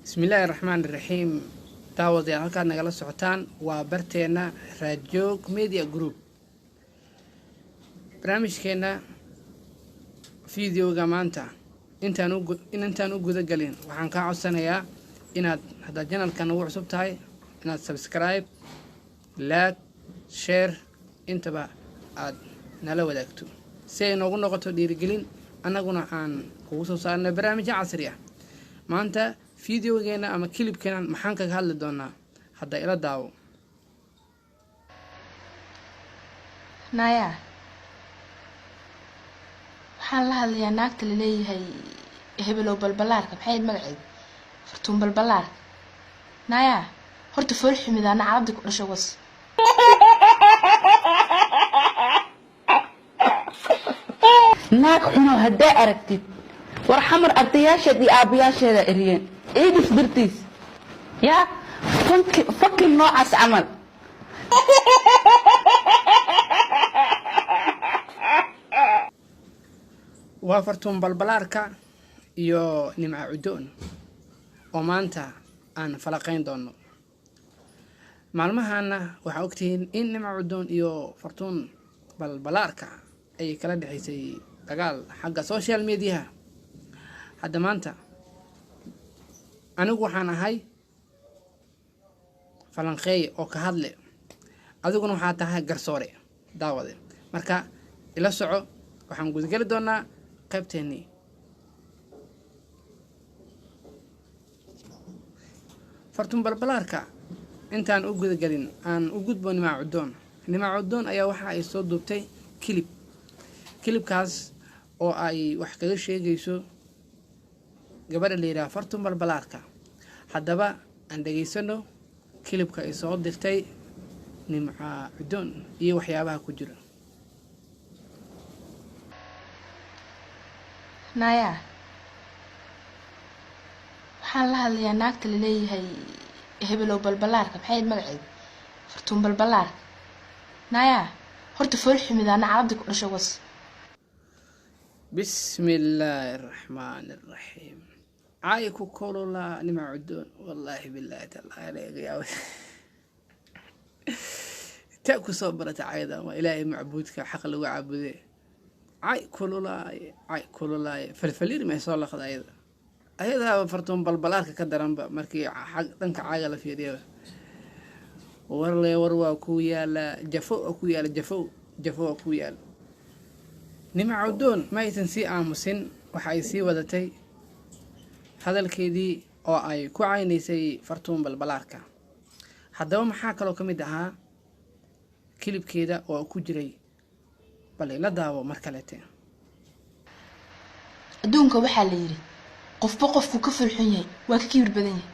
بسم الله الرحمن الرحيم. داود يا halkaad nagala socotaan waa barteena Radio Media Group. barnaamijkeena fiidiyoga maanta intaan u guda galin waxaan ka codsanayaa inaad hadda channelkan ugu cusub tahay inaad subscribe, like, share intaba aad nala wadaagto si ay noogu noqoto dhiirigelin annaguna aan kugu soo saarno barnaamij casri ah. maanta fiidiyogeena ama clipkeena maxaan kaga hadli doonaa hadda ila daawo. naya waxaan la hadlayaa naagta la leeyahay hebelow balbalaarka maxay magaceed fartuun balbalaar. naya horta fool xumidana carabdi ku dhasho was naag xuno haddaa aragtid war xamar ardayaasheed iyo aabayaasheeda eriyeen iidis dartiis yaa fakil noocaas camal waa fartuun balbalaarka iyo nimca cudoon oo maanta aan falaqayn doono. maalmahana waxaa ogtihiin in nimca cudoon iyo fartuun balbalaarka ay kala dhaxaysay dagaal xagga social media. hadda maanta anigu waxaan ahay falanqeey oo ka hadle, adiguna waxaa tahay garsoore daawade. marka ila soco, waxaan gudgali doonaa qaybteennii. fartuun balbalaarka intaan u gudagelin aan u gudbo nimca cudoon ayaa waxa ay soo duubtay kilibkaas oo ay wax kaga sheegayso gabadha la yidhaha fartuun balbalaarka. haddaba aan dhegaysano kilibka ay soo dirtay nimca cudoon iyo waxyaabaha ku jira. naya waxaan la hadlayaa naagta la leeyahay hebelow balbalaarka maxay magaceed fartuun balbalaar. naya horta fool xumidana carabdi ku dhasho was بسم الله الرحمن الرحيم. عايكو كولولا نمع عدون والله بالله تعالى عليك يا تاكو صبرت عايدا وإلهي معبودك حق لو عبده. عاي كولولا فلفلير ما يصير لك أيضا فرتون بالبلارك كدران مركي حق دنك عايلا في ريبه ورلي وروا كويا لا جفو كويا لا جفو كويا. nimca cudoon ma aysan sii aamusin, waxa ay sii wadatay hadalkeedii oo ay ku caynaysay fartuun balbalaarka. haddaba maxaa kaloo ka mid ahaa kilibkeeda oo ku jiray, bal ila daawo mar kaleete. adduunka waxaa la yiri qofba qofku ka fulxun yahay waa ka kibir badan yahay.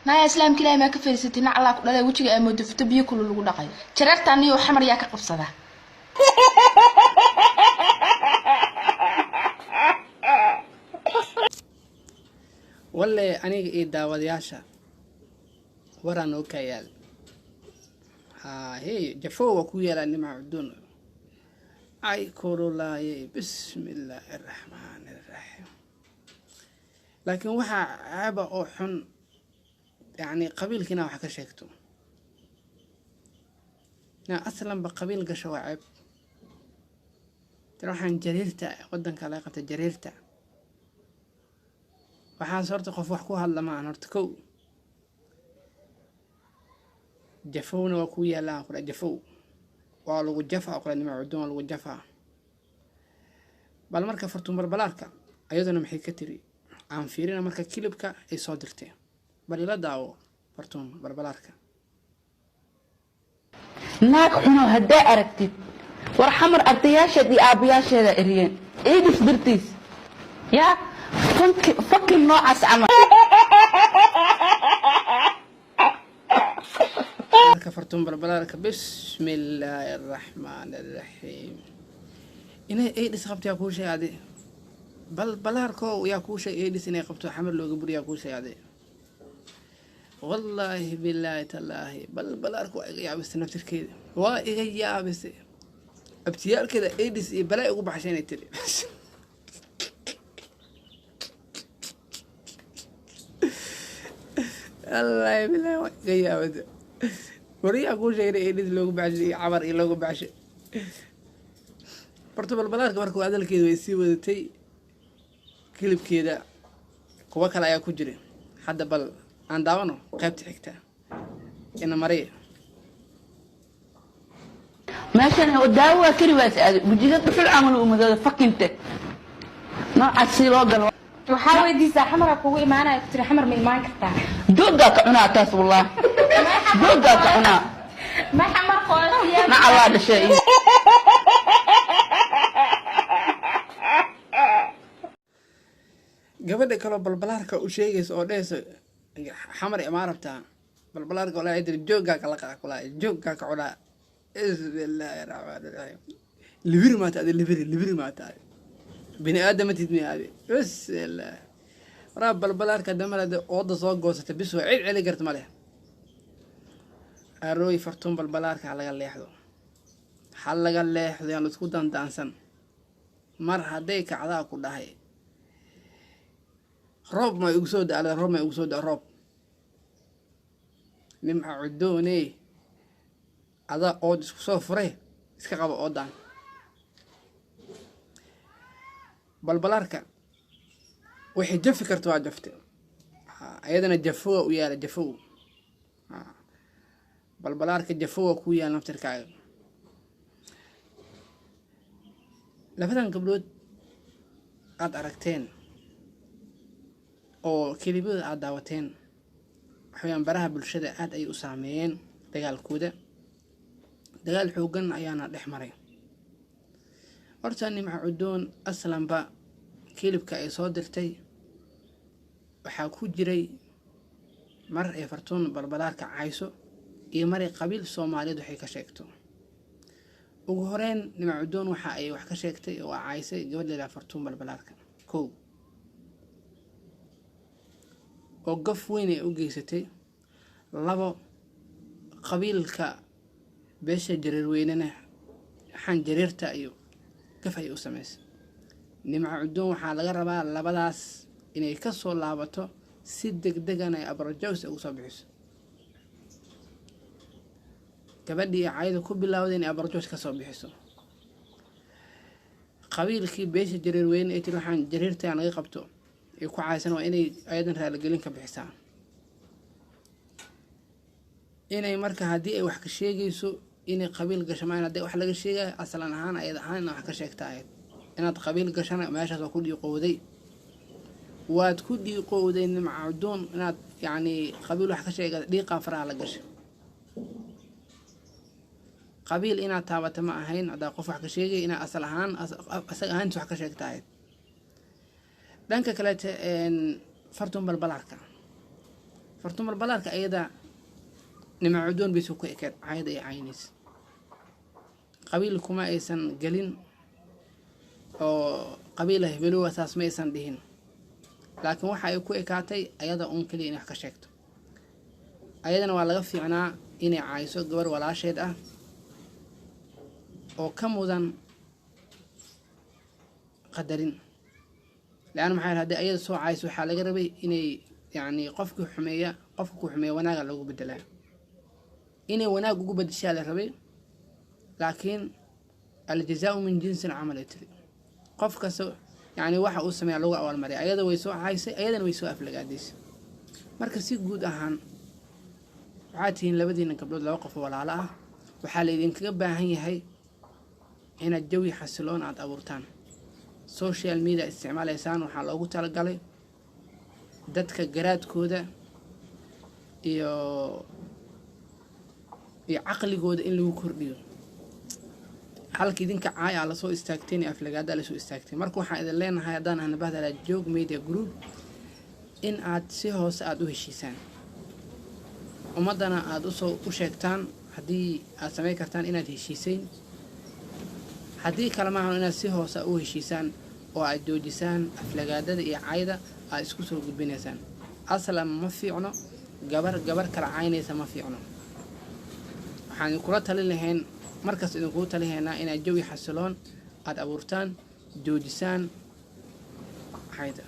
naya islaamka ilaahay ma ka fariisatay nac Allah ku dhalay wajiga ay moodo fito biyo kulul lagu dhaqay jareertaan iyo xamar yaa ka qabsada. walle aniga iyo daawadayaasha waraan oo ka yaal hey jafo waa ku yaala nimca cudoon. ay korolaaye bismillahir rahmaanir rahiim. laakiin waxa aaba oo xun yani qabiilkina wax ka sheegto na aslan ba qabiil gasho waa ceeb. waxaan jariirta wadanka la qabta jariirta waxaan sorta qof wax ku hadla ma aan horta kow jafowna waa ku yaalaa qura jafow waa lagu jafaa qura nimca cudoon waa lagu jafaa. bal marka fartuun balbalaarka ayaduna maxay ka tiri aan fiirina marka kilibka ay soo dirtay. bal ila daawo fartuun balbalaarka. naag xuno haddaa aragtid war xamar ardayaasheed iyo aabayaasheeda eriyeen iidis dartiis yaa fakil noocaas camal marka fartuun balbalaarka bismillaahi الرحمن الرحيم. inay eedis qabto yaa kuu sheegade balbalaarko yaa kuu sheeg eedis inay qabto xamar looga buri yaa kuu sheegade. wallaahi billaahi tallaahi balbalaarko waa iga yaabisay naftirkeeda, waa iga yaabisay abtiyaalkeeda eedis iyo balaa ugu baxshay inay tiri الله بالله قيامته وريا أقول شيء إيدي لوجو بعشي عبر إيه لوجو بعشي برتو بالبلاد كبركوا هذا الكيد ويسي ودتي كلب كذا كوا كلا يا كجري حد بل عن داونه قيبت حكته إنه مريء meeshan oo daawo kari waas aad bujiga dhuxul amal u madada fakinta noocaas si loo galo waxaa weydiisaa xamar kugu imaanaya ku tiri xamar ma imaan kartaa jooga ka cunaa taas wallah jooga ka cunaa ma xamar qoodiya ma Allah dhashay gabadha kale balbalaarka u sheegayso oo dhees xamar ima rabtaa balbalaarka wala ay tiri jooga kala qaqula jooga ka cunaa بسم الله الرحمن الرحيم لبير ما تعدي لبير ما تعدي بني آدم تدمي هذه بسم الله رب البلار كدم هذا أوضة صوت جوسة بسوا عيد علي قرت ماله الروي فرتون بالبلار كحلا قال لي يحضو حلا قال لي يحضو يعني تكون دانسن مر هديك عذاب كلها هي روب ما يقصد على روب ما يقصد روب نمع عدوني هذا أود سوفري إسكاب أودان بالبلاركا وحي جف كرتوا جفت أيضا جفوه ويا جفوه بالبلاركا جفوه كويا نفتركا لفتن قبلود عاد أركتين أو كليبود عاد دعوتين حيان براها بالشدة عاد أي أسامين دقال كودا dagaal xoogan ayaana dhex maray horta nimca cudoon aslanba kilibka ay soo dirtay waxaa ku jiray mar ay fartuun balbalaarka cayso iyo mar ay qabiil Soomaaliyeed waxay ka sheegto ugu horeen nimca cudoon waxa ay wax ka sheegtay oo caysay gabadha fartuun balbalaarka koow oo gaf weyn ay u geysatay labo qabiilka beesha jareer weynana waxaan jareerta iyo kafay u sameysay nimca cudoon waxaa laga rabaa labadaas inay ka soo laabato si degdegan ay abrajows ugu soo bixiso gabadhii caayada ku bilowday inay abrajows ka soo bixiso qabiilkii beesha jareer weyn ee tii waxaan jareerta naga qabto ay ku caaysan waa inay ayadan raaligelin ka bixisaa inay marka haddii ay wax ka sheegayso inay qabiil gashamaan haddii wax laga sheegayo aslan ahaan ayad ahaan wax ka sheegtaa inaad qabiil gashana meeshaas waa ku dhiiqowday waad ku dhiiqowday nimca cudoon inaad yacni qabiil wax ka sheegada dhiiqaa faraha la gashay qabiil inaad taabata ma ahayn haddaa qof wax ka sheegay inaad asal ahaan asaga ahaantis wax ka sheegtaa dhanka kaleete fartuun balbalaarka ayada nimca cudoon bay soo ku ekeed caayada ay caynaysa qabiil kuma aysan gelin oo qabiila hebelowga saas ma aysan dhihin laakiin waxa ay ku ekaatay ayada uun keliya inay wax ka sheegto ayadana waa laga fiicnaa inay caayso gabar walaasheed ah oo ka mudan qadarin لأن محل هذا أيضا سو عايز وحالة قربي إني يعني قفك حمية وناقة لو بدلها إني وناقة جو بدل شال ربي لكن الجزاء من جنس العمل يتري قفك سو يعني واحد أسمع لغة أول مرة أيضا ويسوع عايز أيضا ويسوع أفلق عديس مركز سيجود أهان عاتين لبدين قبل لا وقف ولا لا وحالة إذا كجبها هي هنا الجو يحسلون عند أبورتان social media استعمال إنسان وحال أقول ترى قالي دتك جراد كودا عقلي كودا إن لو كرديو حالك إذن كعاي على سو استاكتيني أفلقاد على سو استاكتين مركو حاجة لنا هيدان أنا بعد على جوج ميديا جروب إن عاد سيهوس عاد وهشيسان ومدنا عاد وشيكتان هدي أسمي كرتان إن عاد هشيسين haddii kale maahan inaad si hoose u heshiisaan oo aad joojisaan aflagaadada iyo caayda aad isku soo gudbinaysaan aslan ma fiicno gabar kala caynaysa ma fiicno waxaan kula talin lahayn markaas idinku talihaynaa inaad jawi xasiloon aad abuurtaan joojisaan caayda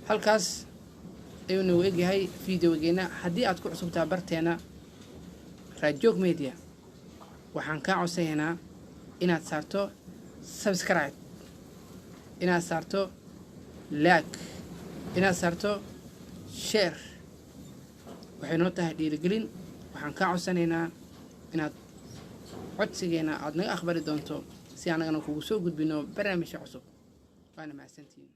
halkaas ayuu nagu egyahay fiideogeena. haddii aad ku cusubtaa barteena Rajoog Media, waxaan kaa codsanaynaa inaad saarto subscribe, inaad saarto like, inaad saarto share. waxay noo tahay dhiirigelin. waxaan kaa codsanaynaa inaad codsigeena aad naga aqbali doonto si annagana kugu soo gudbino barnaamijyo cusub. waana mahadsantihiin.